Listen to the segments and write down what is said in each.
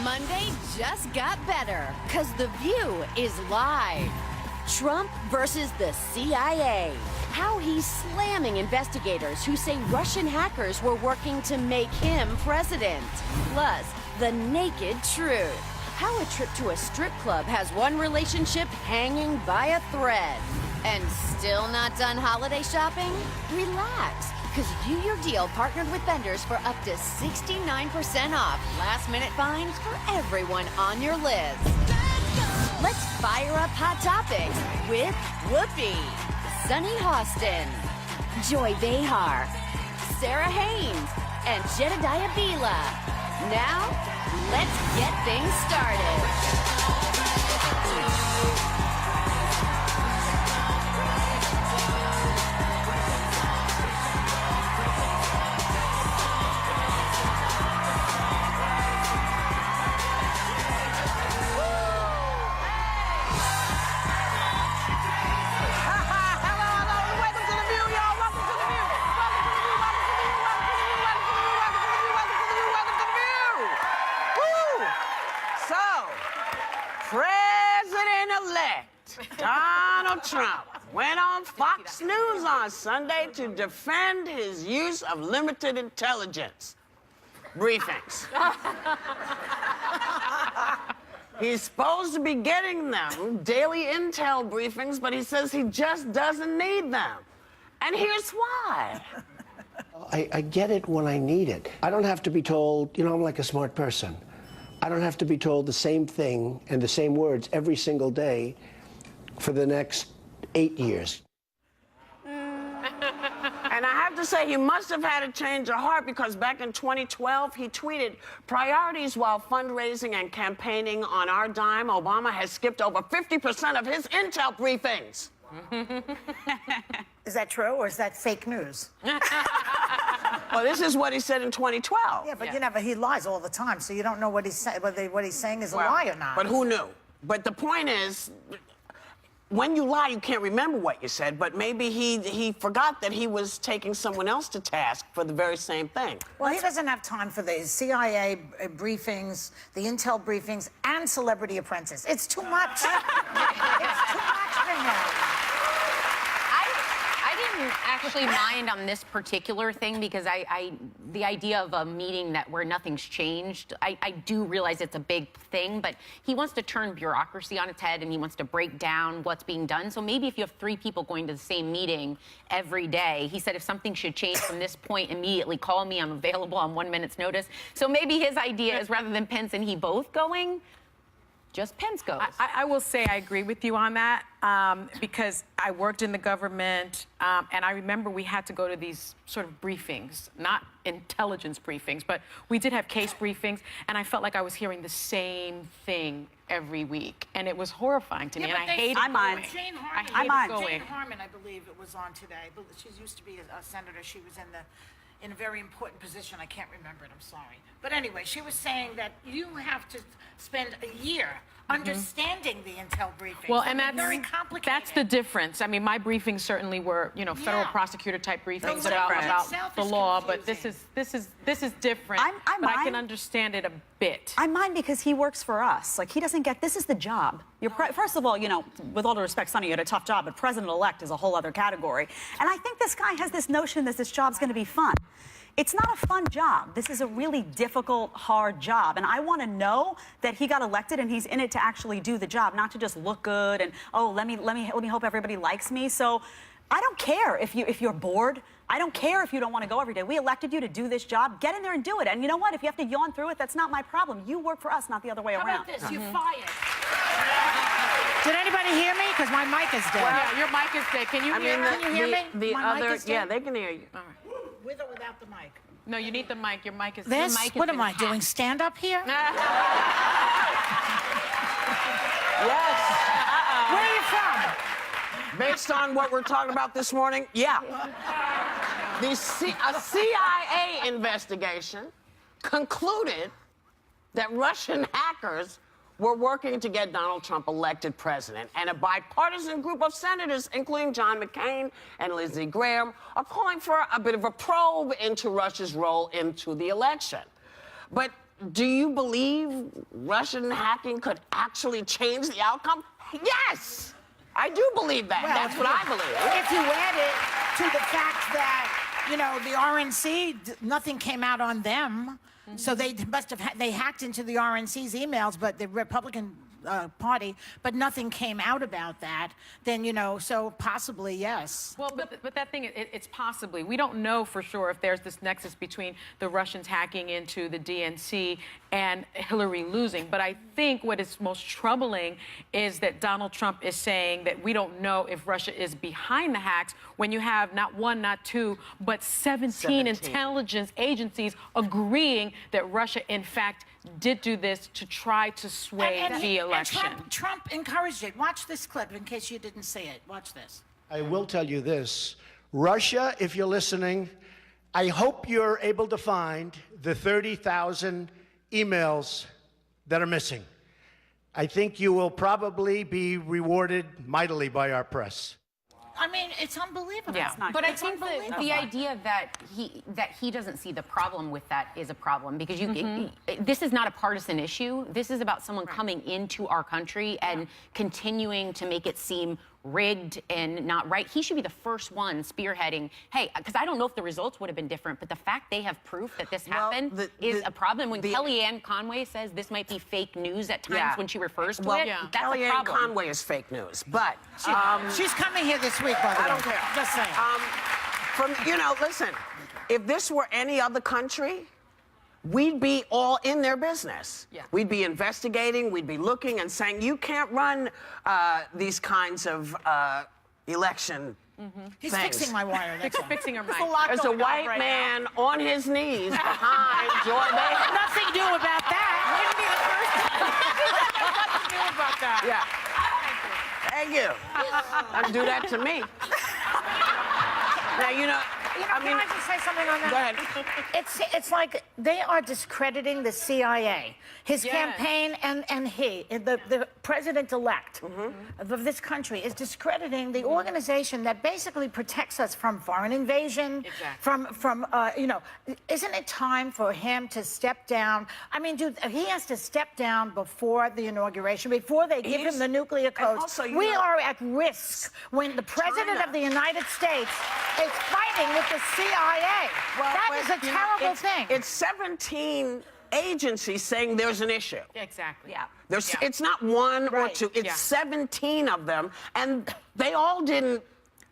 Monday just got better, because The View is live. Trump versus the CIA. How he's slamming investigators who say Russian hackers were working to make him president. Plus, the naked truth. How a trip to a strip club has one relationship hanging by a thread. And still not done holiday shopping? Relax, because You Your Deal partnered with vendors for up to 69% off last-minute finds for everyone on your list. Let's fire up Hot Topics with Whoopi, Sunny Hostin, Joy Behar, Sarah Haynes, and Jedediah Bila. Now, let's get things started. President-elect Donald Trump went on Fox News on Sunday to defend his use of limited intelligence briefings. He's supposed to be getting them, daily intel briefings, but he says he just doesn't need them. And here's why. I get it when I need it. I don't have to be told, I'm like a smart person. I don't have to be told the same thing and the same words every single day for the next 8 years. And I have to say, he must have had a change of heart, because back in 2012, he tweeted, "Priorities while fundraising and campaigning on our dime, Obama has skipped over 50% of his intel briefings." Is that true, or is that fake news? Well, this is what he said in 2012. Yeah, but he lies all the time, so you don't know what he's saying, whether what he's saying is a lie or not. But who knew? But the point is, when you lie, you can't remember what you said, but maybe he forgot that he was taking someone else to task for the very same thing. Well, he doesn't have time for the CIA briefings, the intel briefings, and Celebrity Apprentice. It's too much. It's too much for him. I didn't actually mind on this particular thing, because the idea of a meeting where nothing's changed, I do realize it's a big thing, but he wants to turn bureaucracy on its head, and he wants to break down what's being done. So maybe if you have 3 people going to the same meeting every day, he said if something should change from this point, immediately call me. I'm available on 1 minute's notice. So maybe his idea is, rather than Pence and he both going, just Pence goes. I will say I agree with you on that, because I worked in the government, and I remember we had to go to these sort of briefings, not intelligence briefings, but we did have case briefings, and I felt like I was hearing the same thing every week, and it was horrifying to me, and I hated going. Jane Harmon, I believe it was on today. She used to be a senator. She was in a very important position. I can't remember it, I'm sorry. But anyway, she was saying that you have to spend a year understanding the intel briefings. Well, and that's very complicated. That's the difference. I mean, my briefings certainly were, federal prosecutor type briefings about the law, but this is different. But I can understand it a bit. I mind because he works for us. Like, he doesn't get, this is the job. First of all, with all due respect, Sonny, you had a tough job, but president-elect is a whole other category. And I think this guy has this notion that this job's going to be fun. It's not a fun job. This is a really difficult, hard job. And I want to know that he got elected and he's in it to actually do the job, not to just look good and, oh, let me hope everybody likes me. So I don't care if you're bored. I don't care if you don't want to go every day. We elected you to do this job. Get in there and do it. And you know what? If you have to yawn through it, that's not my problem. You work for us, not the other way around. How about this? You're fired. Did anybody hear me? Because my mic is dead. Well, yeah, your mic is dead. Can you hear me? Can you hear me? My mic is dead? Yeah, they can hear you. All right. With or without the mic? No, you need the mic. Your mic is... This? Your mic What am I doing? Stand up here? Yes. Where are you from? Based on what we're talking about this morning, yeah. A CIA investigation concluded that Russian hackers were working to get Donald Trump elected president. And a bipartisan group of senators, including John McCain and Lindsey Graham, are calling for a bit of a probe into Russia's role into the election. But do you believe Russian hacking could actually change the outcome? Yes, I do believe that. Well, That's what I believe. If you add it to the fact that, you know, the RNC, nothing came out on them. So they must have, they hacked into the RNC's emails, but the Republican Party, but nothing came out about that, then, you know, so possibly yes. Well, but that thing, it's possibly. We don't know for sure if there's this nexus between the Russians hacking into the DNC and Hillary losing. But I think what is most troubling is that Donald Trump is saying that we don't know if Russia is behind the hacks when you have not one, not two, but 17 intelligence agencies agreeing that Russia, in fact, did do this to try to sway the election. And Trump encouraged it. Watch this clip in case you didn't see it. Watch this. I will tell you this. Russia, if you're listening, I hope you're able to find the 30,000 emails that are missing. I think you will probably be rewarded mightily by our press. I mean, it's unbelievable. Yeah, but I think the unbelievable. idea that he doesn't see the problem with that is a problem, because this is not a partisan issue. This is about someone coming into our country and continuing to make it seem rigged and not right. He should be the first one spearheading, hey, because I don't know if the results would have been different, but the fact they have proof that this happened is a problem. When Kellyanne Conway says this might be fake news at times when she refers to it, that's a Kellyanne problem. Conway is fake news, but she's coming here this week, by the way. I don't care. Just saying. You know, listen, if this were any other country, we'd be all in their business. Yeah. We'd be investigating, we'd be looking and saying, you can't run these kinds of election He's things. fixing my wire. That's all. Fixing her mic. There's a white man on his knees behind Joy Biden. Nothing new about that. Wouldn't be the first time. Nothing new about that. Yeah. Thank you. Don't do that to me. Now, you know, I mean, can I just say something on that? go ahead. It's like they are discrediting the CIA, his Yes. campaign, and the president-elect of this country is discrediting the organization that basically protects us from foreign invasion, from you know, isn't it time for him to step down? I mean, dude, he has to step down before the inauguration, before they give him the nuclear codes. also, you we know, are at risk when the president of the United States is fighting with the CIA. That is a terrible thing. It's 17 agencies saying there's an issue. Exactly. Yeah. It's not one or Right. two. It's 17 of them, and they all didn't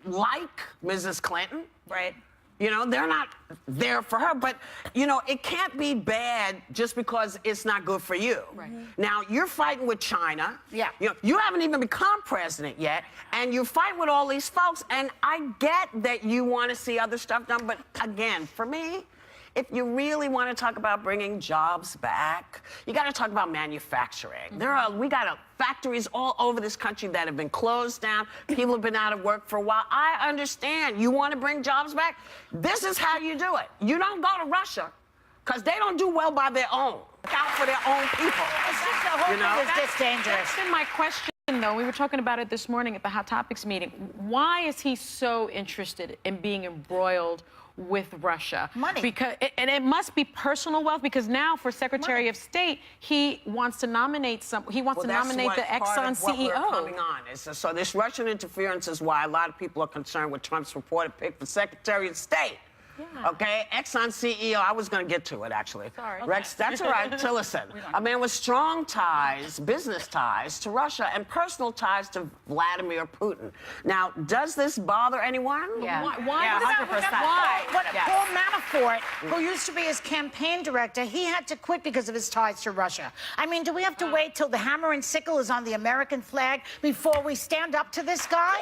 like Mrs. Clinton. Right. You know, they're not there for her, but, you know, it can't be bad just because it's not good for you. Right. Now, you're fighting with China. Yeah. You know, you haven't even become president yet, and you fight with all these folks, and I get that you want to see other stuff done, but again, for me, if you really want to talk about bringing jobs back, you got to talk about manufacturing. We got factories all over this country that have been closed down. People have been out of work for a while. I understand. You want to bring jobs back? This is how you do it. You don't go to Russia, because they don't do well by their own. Look out for their own people. It's just the whole thing is just dangerous. That's been my question, though. We were talking about it this morning at the Hot Topics meeting. Why is he so interested in being embroiled with Russia? Money. And it must be personal wealth, because now for Secretary of State, he wants to nominate the Exxon CEO. What we're coming on is, so this Russian interference is why a lot of people are concerned with Trump's reported pick for Secretary of State. Yeah. Okay, Exxon CEO, I was going to get to it, actually. Sorry. Rex, that's all right. So listen, a man with strong ties, business ties to Russia and personal ties to Vladimir Putin. Now, does this bother anyone? Yeah. Why? Yeah, 100%. Why? But Paul Manafort, who used to be his campaign director, he had to quit because of his ties to Russia. I mean, do we have to wait till the hammer and sickle is on the American flag before we stand up to this guy?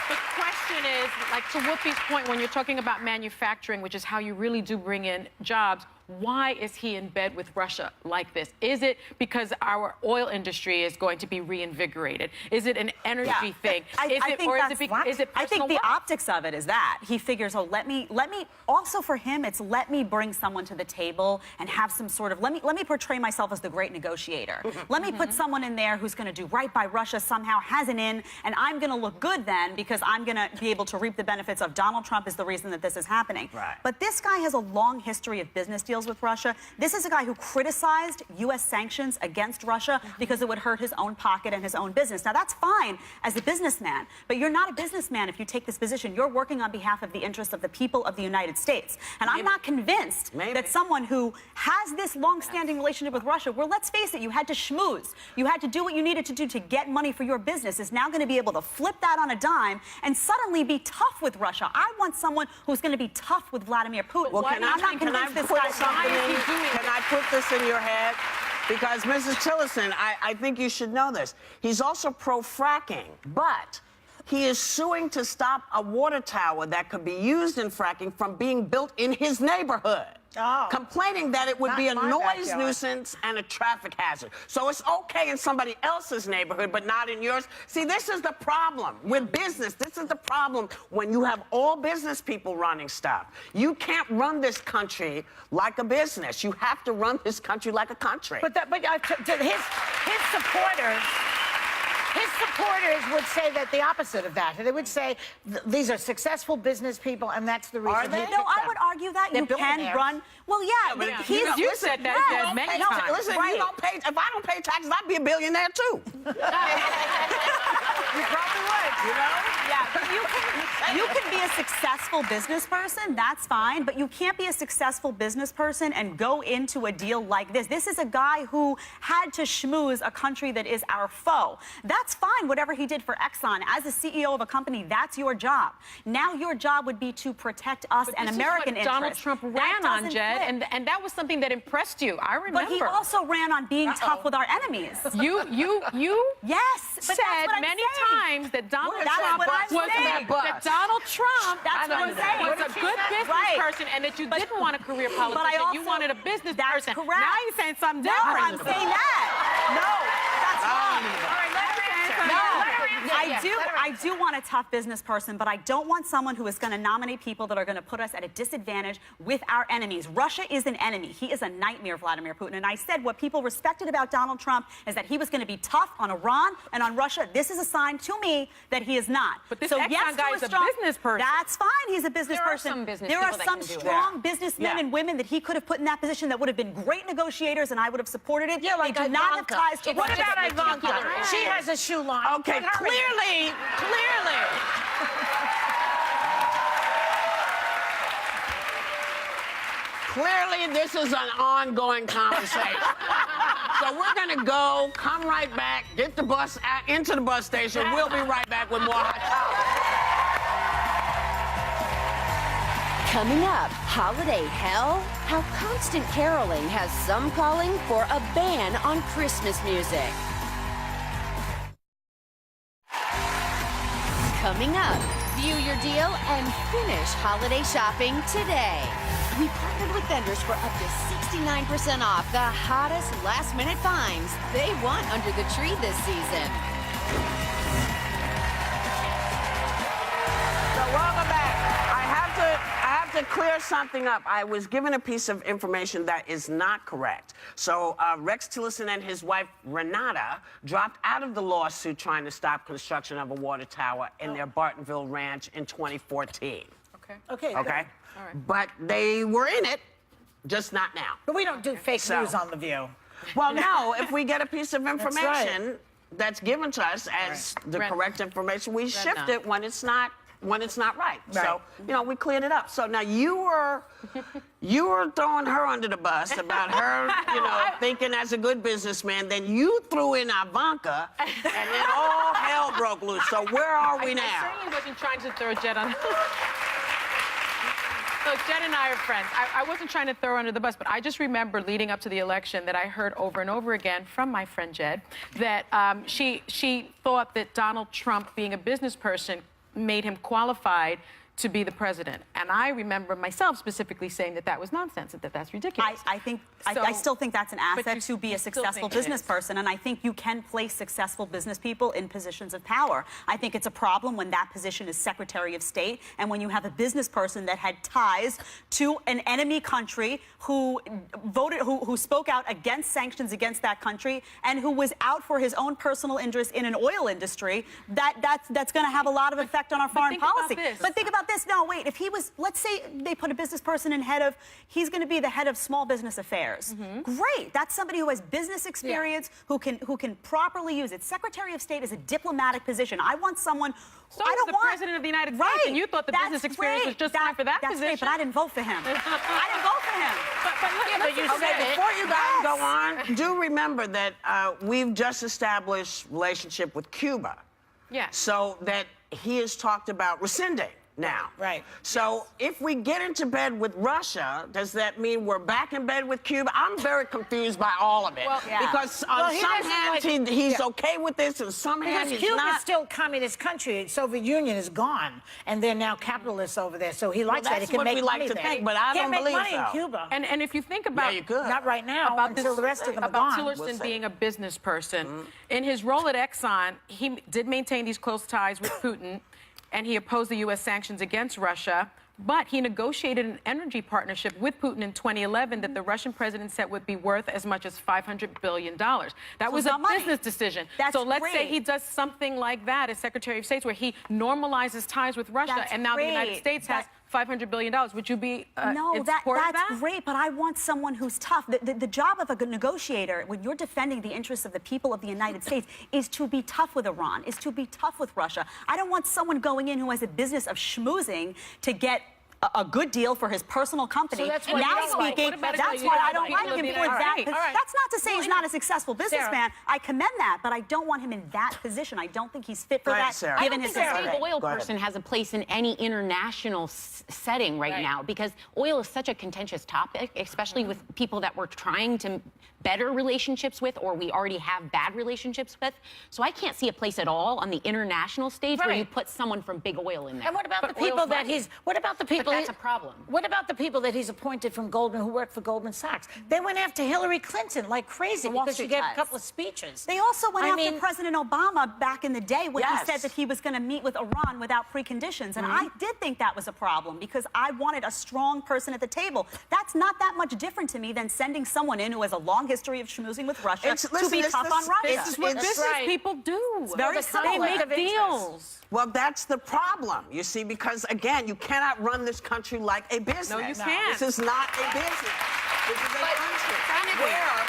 The question is, like, to Whoopi's point, when you're talking about manufacturing, which is how you really do bring in jobs, why is he in bed with Russia like this? Is it because our oil industry is going to be reinvigorated? Is it an energy thing? I think the work? optics of it is that he figures, oh, let me also for him, it's let me bring someone to the table and have some sort of, let me portray myself as the great negotiator. Let me put someone in there who's going to do right by Russia, somehow has an in, and I'm going to look good then because I'm going to be able to reap the benefits of Donald Trump is the reason that this is happening. Right. But this guy has a long history of business deals with Russia. This is a guy who criticized U.S. sanctions against Russia because it would hurt his own pocket and his own business. Now, that's fine as a businessman, but you're not a businessman if you take this position. You're working on behalf of the interests of the people of the United States. And I'm not convinced that someone who has this long-standing relationship with Russia, where, let's face it, you had to schmooze, you had to do what you needed to do to get money for your business, is now going to be able to flip that on a dime and suddenly be tough with Russia. I want someone who's going to be tough with Vladimir Putin. Well, I'm not convinced this guy's Can I put this in your head? Because, Mrs. Tillerson, I think you should know this. He's also pro-fracking, but he is suing to stop a water tower that could be used in fracking from being built in his neighborhood. Oh. Complaining that it would be a Not my noise backyard. nuisance and a traffic hazard. So it's okay in somebody else's neighborhood, but not in yours. See, this is the problem with business. This is the problem when you have all business people running stuff. You can't run this country like a business. You have to run this country like a country. But his supporters would say that the opposite of that. They would say these are successful business people, and that's the reason. Are they? he picked No, I them. would argue that They're you can billionaires. run. Well, yeah, but he's. You said that many times. Listen, you don't pay. If I don't pay taxes, I'd be a billionaire too. You probably would, you know? Yeah, but you can be a successful business person, that's fine, but you can't be a successful business person and go into a deal like this. This is a guy who had to schmooze a country that is our foe. That's fine, whatever he did for Exxon. As a CEO of a company, that's your job. Now your job would be to protect us and American interests. Donald Trump ran on, Jed, and that was something that impressed you. I remember. But he also ran on being tough with our enemies. You Yes, but said that's what I'm many saying. times that Donald That's Trump what I'm was saying. that Donald Trump That's what I'm saying. was a good business person, and that you didn't want a career politician. You wanted a business That's person. correct. Now you're saying something No, different. I'm saying that. No, that's wrong. All right, let her answer. No, Let her answer. I do want a tough business person, but I don't want someone who is going to nominate people that are going to put us at a disadvantage with our enemies. Russia is an enemy. He is a nightmare, Vladimir Putin. And I said what people respected about Donald Trump is that he was going to be tough on Iran and on Russia. This is a sign to me that he is not. But this so, Exxon yes, guy to is a strong- business person. That's fine. He's a business There are person. some business there are people that some can do it. strong businessmen and women that he could have put in that position that would have been great negotiators, and I would have supported it. Yeah, like they do not have Ivanka. ties to What Russia. about Ivanka? She has a shoe line. Okay, Let her clearly. Clearly, this is an ongoing conversation. So we're gonna go, come right back, get the bus into the bus station. We'll be right back with more Hot Topics. Coming up, holiday hell? How constant caroling has some calling for a ban on Christmas music. Coming up, view your deal and finish holiday shopping today. We partnered with vendors for up to 69% off the hottest last-minute finds they want under the tree this season. So welcome back. I have to clear something up. I was given a piece of information that is not correct. So Rex Tillerson and his wife Renata dropped out of the lawsuit trying to stop construction of a water tower in their Bartonville ranch in 2014. Okay. Okay? All right. But they were in it, just not now. But we don't do fake So- news on The View. Well, no, if we get a piece of information right. that's given to us as the correct information, we shift it when it's not right. So, you know, we cleared it up. So now you were throwing her under the bus about her, you know, thinking as a good businessman. Then you threw in Ivanka, and then all hell broke loose. So where are we now? I certainly wasn't trying to throw Jed on. Look, Jed and I are friends. I wasn't trying to throw her under the bus, but I just remember leading up to the election that I heard over and over again from my friend Jed that she thought that Donald Trump, being a business person, made him qualified to be the president. And I remember myself specifically saying that that was nonsense, that that's ridiculous. I still think that's an asset to be a successful business person. person, and I think you can place successful business people in positions of power. I think it's a problem when that position is Secretary of State, and when you have a business person that had ties to an enemy country who spoke out against sanctions against that country, and who was out for his own personal interest in an oil industry. That's going to have a lot of effect on our foreign policy. But think about this. No, wait. If he was, let's say they put a business person in head of, he's going to be the head of small business affairs. Great. That's somebody who has business experience, who can properly use it. Secretary of State is a diplomatic position. I want someone. So I don't want President of the United States, and you thought the business experience was just fine for that position. Great, but I didn't vote for him. I didn't vote for him. But you said before you guys go on, do remember that we've just established relationship with Cuba. Yes. So that he has talked about rescinding now. Right. So if we get into bed with Russia, does that mean we're back in bed with Cuba? I'm very confused by all of it. Well, because on he some doesn't hands he's okay with this, and some hands he's Cuba's not. still a communist country. Soviet Union is gone, and they're now capitalists over there. So he likes that. He That's can what make we like money to there. think, but I don't Can't believe make money so. in Cuba. And if you think about you could. Not right now, about until the rest of them are about gone. Tillerson being a business person, in his role at Exxon, he did maintain these close ties with Putin, and he opposed the U.S. sanctions against Russia. But he negotiated an energy partnership with Putin in 2011 that the Russian president said would be worth as much as $500 billion. That was a business decision. So let's say he does something like that as Secretary of State, where he normalizes ties with Russia, and now the United States has $500 billion. Would you be in support of that? That's great, but I want someone who's tough. The job of a negotiator, when you're defending the interests of the people of the United States, is to be tough with Iran, is to be tough with Russia. I don't want someone going in who has a business of schmoozing to get a good deal for his personal company. So that's why now you don't like- speaking, what about that's you why don't I don't like like him people for in that. Iran? All right. That's not to say he's not a successful businessman. I commend that, but I don't want him in that position. I don't think he's fit for that, Sarah. given I his don't think a history. big oil person has a place in any international setting right now, because oil is such a contentious topic, especially with people that we're trying to better relationships with, or we already have bad relationships with. So I can't see a place at all on the international stage where you put someone from big oil in there. And what about the people that he's? What about the people? But that's a problem. What about the people that he's appointed from Goldman, who worked for Goldman Sachs? They went after Hillary Clinton like crazy The Wall because she Street gave a ties. couple of speeches. They also went I after mean- President Obama back in the day when Yes. he said that he was going to meet with Iran without preconditions. And I did think that was a problem because I wanted a strong person at the table. That's not that much different to me than sending someone in who has a long history of schmoozing with Russia to be tough on Russia. This is what business people do. It's very the simple. They conflict make of interest. deals. Well, that's the problem, you see, because, again, you cannot run this country like a business. No, you can't. This is not a business. This is a country where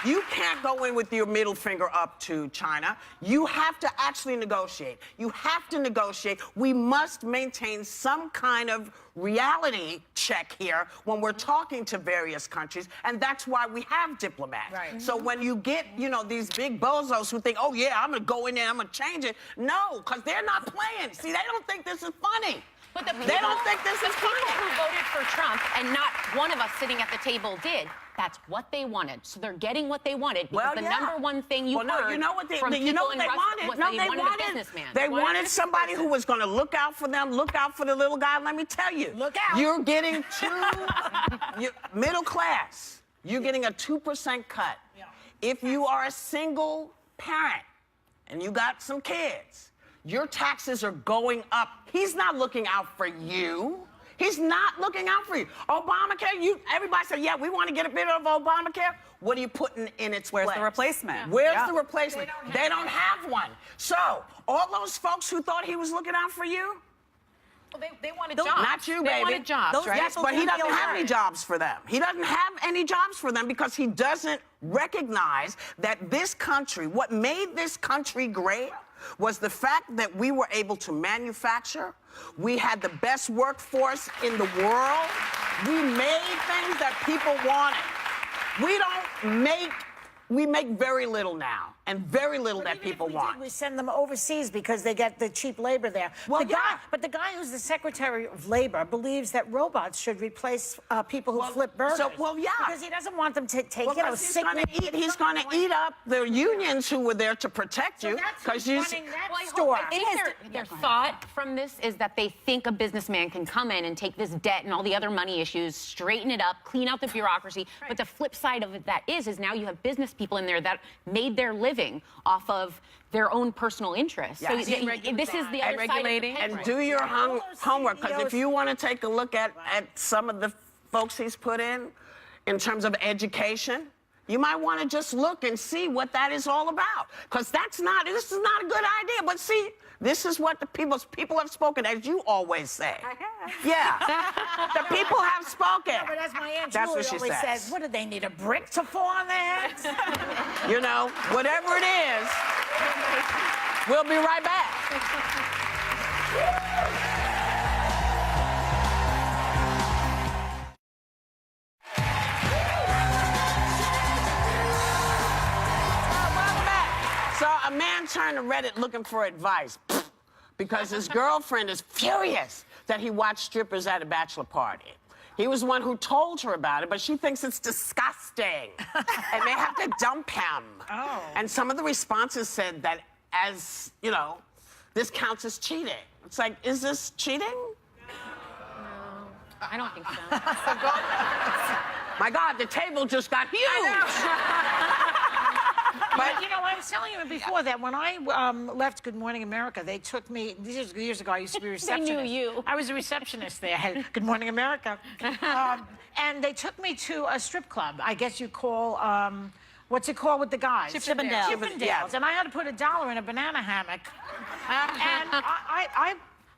you can't go in with your middle finger up to China. You have to actually negotiate. You have to negotiate. We must maintain some kind of reality check here when we're talking to various countries, and that's why we have diplomats. Right. So when you get, these big bozos who think, oh, yeah, I'm going to go in there, I'm going to change it. No, because they're not playing. See, they don't think this is funny. But the They don't think this the is people funny. who voted for Trump, and not one of us sitting at the table did, that's what they wanted. So they're getting what they wanted, because Well, the yeah. number one thing you Well, no, heard you know what they, from you know people what in they Russia wanted? was No, they wanted a businessman. They wanted somebody who was going to look out for them, look out for the little guy. Let me tell you. Look out. You're getting middle class. You're getting a 2% cut. Yeah. If you are a single parent and you got some kids, your taxes are going up. He's not looking out for you. He's not looking out for you. Obamacare, everybody said, yeah, we want to get rid of Obamacare. What are you putting in its place? Where's the replacement? Where's the replacement? They don't have one. So, all those folks who thought he was looking out for you, Well, they wanted Those- jobs. not you, They baby. wanted jobs, Those right? yes, people but he didn't doesn't feel have any hurt. jobs for them. He doesn't have any jobs for them because he doesn't recognize that this country, what made this country great, was the fact that we were able to manufacture. We had the best workforce in the world. We made things that people wanted. We make very little now. and very little But that even if people we want. did, we send them overseas because they get the cheap labor there. Well, But the guy who's the Secretary of Labor believes that robots should replace people who flip burgers. yeah. Because he doesn't want them to take, Well, 'cause sick he's going to eat up the unions who were there to protect you. Because you running that Well, store. I think their thought from this is that they think a businessman can come in and take this debt and all the other money issues, straighten it up, clean out the bureaucracy. Right. But the flip side of it is now you have business people in there that made their living off of their own personal interests. Yes. So this is the other side of the and do your homework, because if you want to take a look at some of the folks he's put in terms of education, you might want to just look and see what that is all about. Because this is not a good idea. But see, this is what the people have spoken, as you always say. I have. Yeah. The people have spoken. But as my Aunt That's Julie what she always says. says, what do they need, a brick to fall on their heads? You know, whatever it is, we'll be right back. So a man turned to Reddit looking for advice because his girlfriend is furious that he watched strippers at a bachelor party. He was the one who told her about it, but she thinks it's disgusting and may have to dump him. Oh. And some of the responses said that, as, you know, this counts as cheating. It's like, is this cheating? I don't think so. My God, the table just got huge. But, you know, I was telling you before that when I left Good Morning America, they took me, years ago, I used to be a receptionist. They knew you. I was a receptionist there, had Good Morning America. And they took me to a strip club. I guess you call, what's it called with the guys? Chippendales. Chippendales. Yeah. And I had to put $1 in a banana hammock. And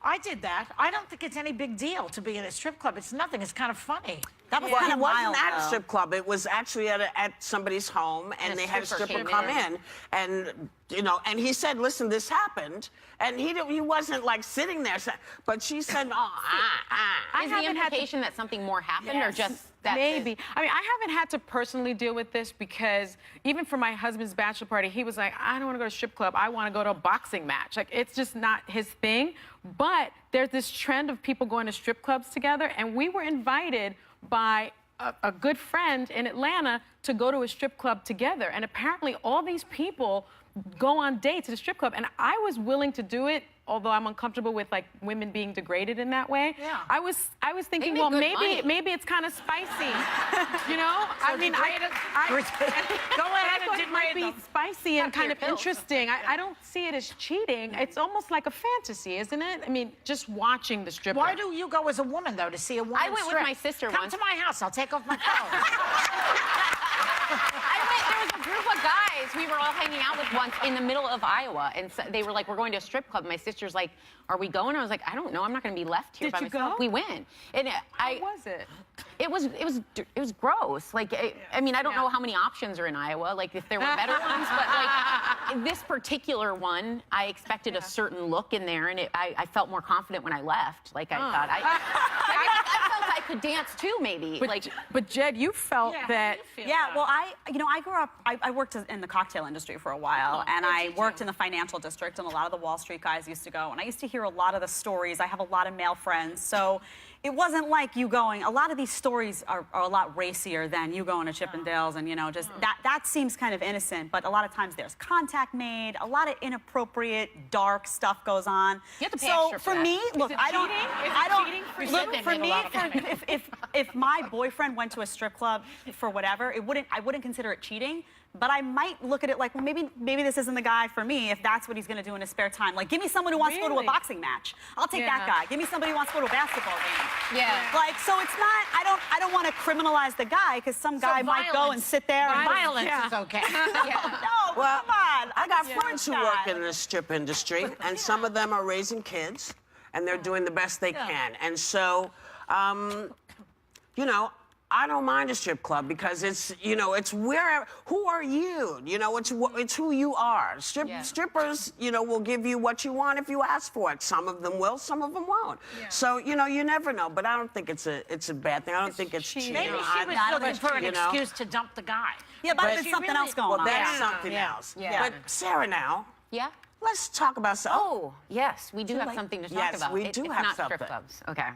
I did that. I don't think it's any big deal to be in a strip club. It's nothing. It's kind of funny. That was Well, kind it of wasn't wild, at a though. strip club. It was actually at somebody's home, and And they a had a stripper stripper came come in. in, and you know, and he said, "Listen, this happened," and he wasn't like sitting there, but she said, "Oh, Is the implication that something more happened or just that? Maybe. I mean, I haven't had to personally deal with this because even for my husband's bachelor party, he was like, I don't want to go to a strip club. I want to go to a boxing match. Like, it's just not his thing. But there's this trend of people going to strip clubs together, and we were invited by a good friend in Atlanta to go to a strip club together. And apparently all these people go on dates at a strip club. And I was willing to do it, although I'm uncomfortable with like women being degraded in that way. Yeah. I was thinking, make well, good maybe money. it's kind of spicy. You know? I mean, Go ahead I thought and it might be degrade them. spicy and kind your of pills. interesting. I don't see it as cheating. It's almost like a fantasy, isn't it? I mean, just watching the stripper. Why do you go as a woman, though, to see a woman I went with strip? my sister Come once. to my house. I'll take off my clothes. There was a group of guys we were all hanging out with once in the middle of Iowa, and so they were like, "We're going to a strip club." My sister's like, "Are we going?" I was like, "I don't know. I'm not going to be left here Did by you myself." go? We went, and How was it? It was gross. Like, I mean, I don't know how many options are in Iowa. Like, if there were better ones, but like this particular one, I expected a certain look in there, and I felt more confident when I left. Like, I thought I felt I could dance too, maybe. But Jed, you felt that. Yeah, well, I grew up, I worked in the cocktail industry for a while, and I worked in the financial district, and a lot of the Wall Street guys used to go, and I used to hear a lot of the stories. I have a lot of male friends, so it wasn't like you going, a lot of these stories are a lot racier than you going to Chippendales, and, you know, just that seems kind of innocent, but a lot of times there's contact made, a lot of inappropriate, dark stuff goes on. You have to pay So extra for for me, that. look, Is it I don't, cheating? Is it I don't, cheating for you? look, They for make a me, lot of money. if my boyfriend went to a strip club for whatever, I wouldn't consider it cheating, but I might look at it like, well, maybe this isn't the guy for me if that's what he's going to do in his spare time. Like, give me someone who wants to go to a Really? boxing match. I'll take that guy. Give me somebody who wants to go to a basketball game. Yeah. Like, so it's not, I don't want to criminalize the guy because some guy might go and sit there and Violence is okay. No, Well, come on. I got understand friends who that. work in the strip industry, and some of them are raising kids, and they're doing the best they can. And so, you know, I don't mind a strip club because it's, you know, it's where, who are you? You know, it's who you are. Strippers, you know, will give you what you want if you ask for it. Some of them will, some of them won't. Yeah. So, you know, you never know. But I don't think it's a bad thing. I don't think it's cheating. Maybe she was looking for an excuse to dump the guy. Yeah, but there's something else going on. Well, that's something else. Yeah. But Sarah now. Yeah? Let's talk about something. Oh, yes, we do have something to talk about. Yes, we do it's have not something. strip clubs. Okay.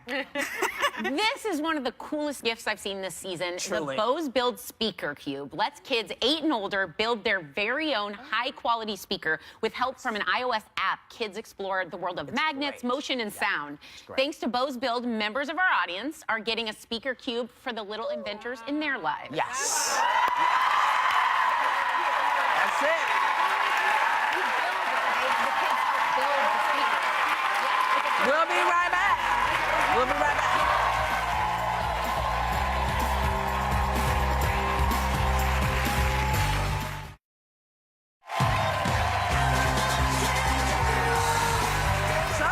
This is one of the coolest gifts I've seen this season. Truly. The Bose Build Speaker Cube lets kids 8 and older build their very own high-quality speaker with help from an iOS app. Kids explore the world of magnets, motion, and sound. Thanks to Bose Build, members of our audience are getting a speaker cube for the little inventors in their lives. Yes. That's it. We'll be right back. We'll be right back. So,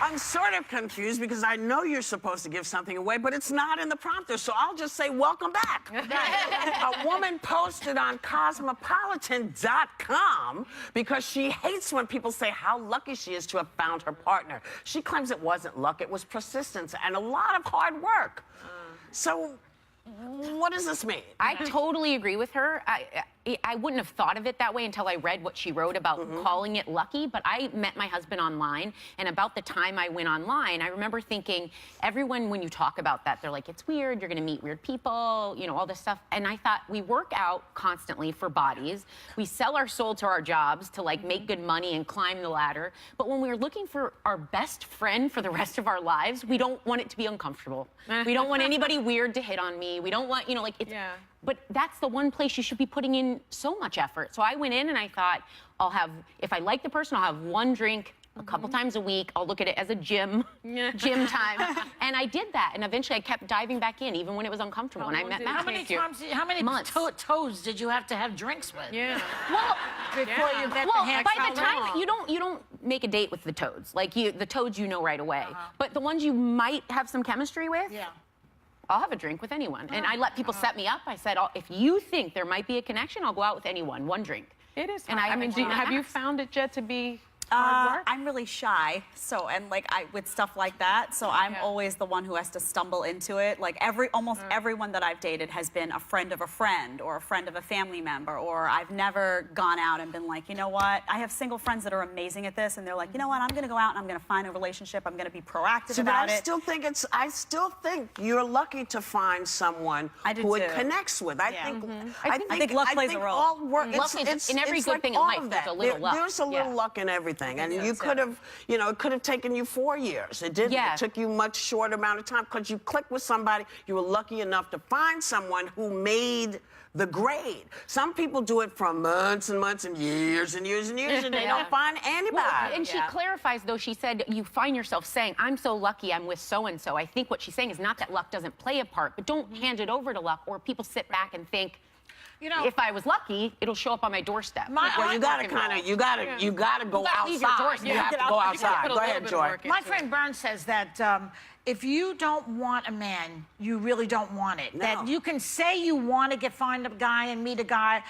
I'm sort of confused because I know you're supposed to give something away, but it's not in the prompter, so I'll just say welcome back. A woman posted on Cosmopolitan.com because she hates when people say how lucky she is to have found her partner. She claims it wasn't luck, it was persistence and a lot of hard work. So, what does this mean? I totally agree with her. I wouldn't have thought of it that way until I read what she wrote about calling it lucky, but I met my husband online, and about the time I went online, I remember thinking, everyone, when you talk about that, they're like, it's weird, you're gonna meet weird people, you know, all this stuff. And I thought, we work out constantly for bodies, we sell our soul to our jobs to like make good money and climb the ladder, but when we're looking for our best friend for the rest of our lives, we don't want it to be uncomfortable. We don't want anybody weird to hit on me. We don't want, you know, like, it's, but that's the one place you should be putting in so much effort. So I went in and I thought, I'll have, if I like the person, I'll have one drink a couple times a week. I'll look at it as a gym time. And I did that. And eventually I kept diving back in, even when it was uncomfortable. And I met Matt. How many Months. toes did you have to have drinks with? Well, Before you met well, the hand. by the time you don't make a date with the toads. Like the toads you know right away. But the ones you might have some chemistry with, I'll have a drink with anyone. And I let people set me up. I said, if you think there might be a connection, I'll go out with anyone. One drink. It is. And I mean, have you found it, Jet, to be hard work? I'm really shy, so with stuff like that, so I'm always the one who has to stumble into it. Like almost everyone that I've dated has been a friend of a friend or a friend of a family member, or I've never gone out and been like, you know what? I have single friends that are amazing at this, and they're like, you know what? I'm going to go out and I'm going to find a relationship. I'm going to be proactive about it. I still think you're lucky to find someone who it connects with. I think luck plays a role. All work, Luck is in every good thing in life. There's a little luck. There's a little luck in everything. And you could have, you know, it could have taken you 4 years. It didn't. It took you much shorter amount of time because you clicked with somebody. You were lucky enough to find someone who made the grade. Some people do it for months and months and years and years and years, and they don't find anybody. Well, and she clarifies, though, she said, you find yourself saying, I'm so lucky I'm with so-and-so. I think what she's saying is not that luck doesn't play a part, but don't hand it over to luck, or people sit back and think, you know, if I was lucky, it'll show up on my doorstep. Well, you gotta go outside. You have to go outside. Go ahead, Joy. My friend Byrne says that if you don't want a man, you really don't want it. No. That you can say you want to find a guy and meet a guy,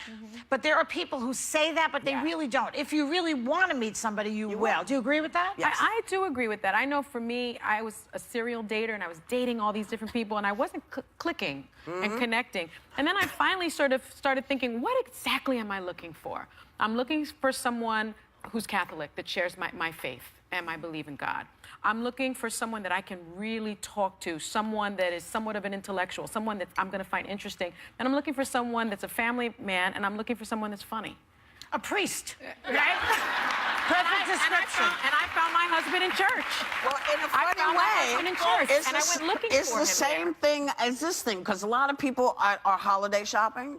but there are people who say that, but they really don't. If you really want to meet somebody, you will. Do you agree with that? Yes. I do agree with that. I know for me, I was a serial dater, and I was dating all these different people, and I wasn't clicking and connecting. And then I finally sort of started thinking, what exactly am I looking for? I'm looking for someone who's Catholic, that shares my faith and I believe in God. I'm looking for someone that I can really talk to, someone that is somewhat of an intellectual, someone that I'm going to find interesting. And I'm looking for someone that's a family man, and I'm looking for someone that's funny. A priest, right? Perfect description. And I found my husband in church. Well, in a funny way, in church, and I went looking it's for him the same thing as this thing, because a lot of people are holiday shopping,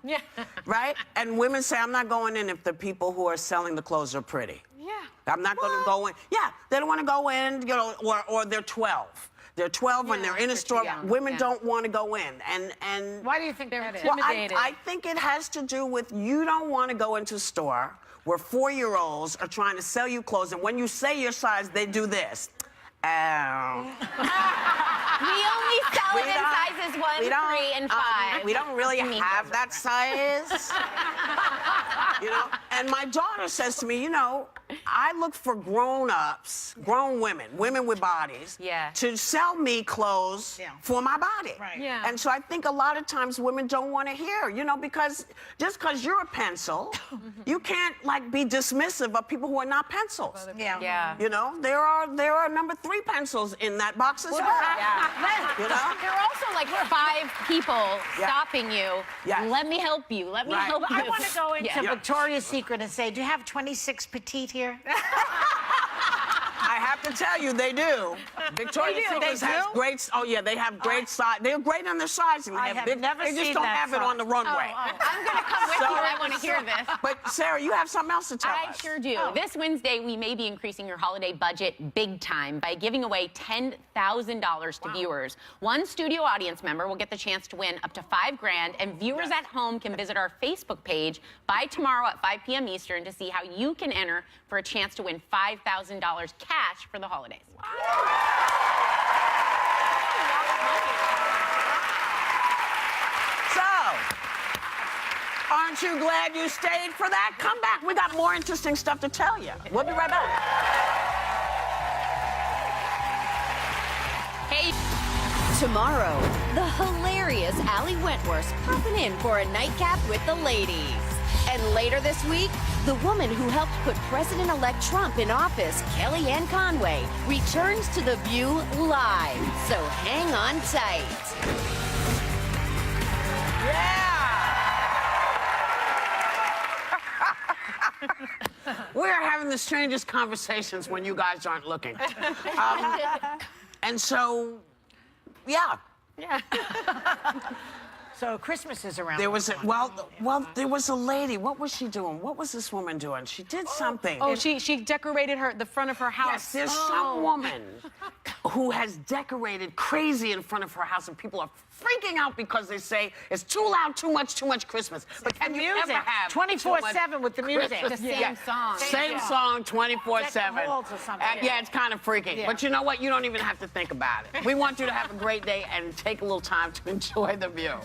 right? And women say, I'm not going in if the people who are selling the clothes are pretty. I'm not going to go in. They don't want to go in, you know, or they're 12. They're 12 when they're in a store. Women don't want to go in. And why do you think that is? Well, I think it has to do with you don't want to go into a store where 4-year-olds are trying to sell you clothes, and when you say your size, they do this. only sell We it in don't- sizes 1, we don't, 3, and 5. We don't really Me have that size. You know, and my daughter says to me, you know, I look for grown-ups, grown women, women with bodies, Yeah. to sell me clothes for my body. Right. Yeah. And so I think a lot of times women don't want to hear, you know, because just because you're a pencil, you can't like be dismissive of people who are not pencils. Yeah. You know, there are number 3 pencils in that box as well. You know? There are also like 5 people stopping you. Yes. Let me help you. Let me Right. help Well, you. I want to go into Yeah. Victoria's Secret and say, do you have 26 petite here? I have to tell you, they do. Victoria's Secret has great. Oh yeah, they have great size. They're great on their sizing. They I have have big. never They just seen don't that have it on the size. runway. I'm going to come with you. I want to hear this. But Sarah, you have something else to tell I us. sure do. This Wednesday, we may be increasing your holiday budget big time by giving away $10,000 to viewers. One studio audience member will get the chance to win up to $5 grand, and viewers at home can visit our Facebook page by tomorrow at 5 p.m. Eastern to see how you can enter for a chance to win $5,000 cash for the holidays. So, aren't you glad you stayed for that? Come back. We got more interesting stuff to tell you. We'll be right back. Hey. Tomorrow, the hilarious Allie Wentworth's popping in for a nightcap with the ladies. And later this week, the woman who helped put President-elect Trump in office, Kellyanne Conway, returns to The View live. So hang on tight. Yeah! We're having the strangest conversations when you guys aren't looking. And so, yeah. So Christmas is around. There was a, there was a lady. What was she doing? What was this woman doing? She did something. Oh, she decorated the front of her house. Yes, there's some woman who has decorated crazy in front of her house, and people are freaking out because they say it's too loud, too much Christmas. But can you ever have 24/7 with the music? Christmas? The same song. Same song, 24/7. Halls or something. Yeah, it's kind of freaky. But you know what? You don't even have to think about it. We want you to have a great day and take a little time to enjoy the view.